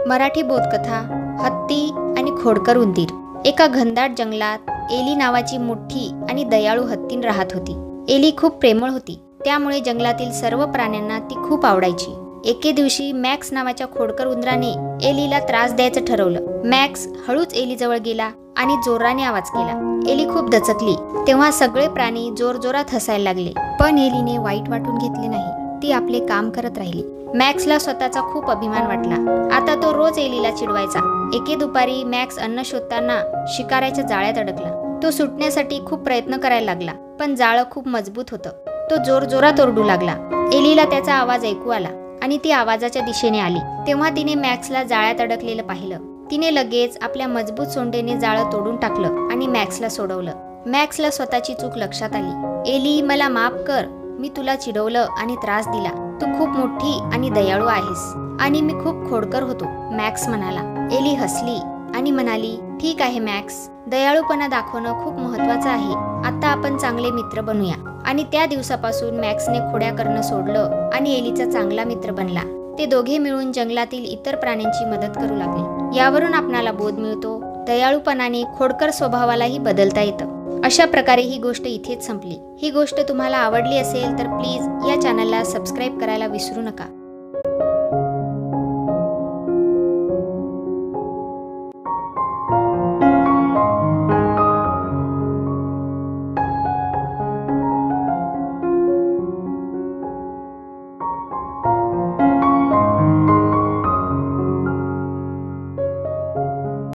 मराठी बोधकथा हत्ती आणि खोडकर उंदीर। एका घनदाट जंगलात एली नावाची मोठी आणि दयाळू हत्तीण राहत होती। एली खूप प्रेमळ होती, त्यामुळे जंगलातील सर्व प्राण्यांना ती खूप आवडायची। एके दिवशी मॅक्स नावाच्या खोडकर उंदराने एलीला त्रास द्यायचं ठरवलं। मॅक्स हळूच एलीजवळ गेला आणि जोराने आवाज केला। एली खूप दचकली। तेव्हा सगळे प्राणी जोरजोरात हसायला लागले, पण एलीने वाईट वाटून घेतले नाही। ती आपले काम करत राहिली। मॅक्सला स्वतःचा खूप अभिमान वाटला। आता तो रोज एलीला चिडवायचा। एके दुपारी मॅक्स अन्न शोधताना शिकाऱ्याच्या जाळ्यात अडकला। तो सुटण्यासाठी खूप प्रयत्न करायला लागला, पण जाळं खूप मजबूत होतं। तो जोरजोरात ओरडू लागला। एलीला त्याचा आवाज ऐकू आला आणि ती आवाजाच्या दिशेने आली। तेव्हा तिने मॅक्सला जाळ्यात अडकलेलं पाहिलं। तिने लगेच आपल्या मजबूत सोंडेने जाळं तोडून टाकलं आणि मॅक्सला सोडवलं। मॅक्सला स्वतःची चूक लक्षात आली। एली, मला माफ कर, मी तुला चिडवलं आणि त्रास दिला। तू खूप मोठी आणि दयाळू आहेस आणि मी खूप खोडकर होतो, मॅक्स म्हणाला। एली हसली आणि म्हणाली, ठीक आहे मॅक्स, दयाळूपणा दाखवणं खूप महत्त्वाचं आहे। आता आपण चांगले मित्र बनूया। आणि त्या दिवसापासून मॅक्सने खोड्या करणं सोडलं आणि एलीचा चांगला मित्र बनला। ते दोघे मिळून जंगलातील इतर प्राण्यांची मदत करू लागले। यावरून आपणाला बोध मिळतो, दयाळूपणाने खोडकर स्वभावालाही बदलता येतं। अशा प्रकारे ही गोष्ट इथेच संपली। ही गोष्ट तुम्हाला आवडली असेल तर प्लीज या चॅनलला सबस्क्राईब करायला विसरू नका।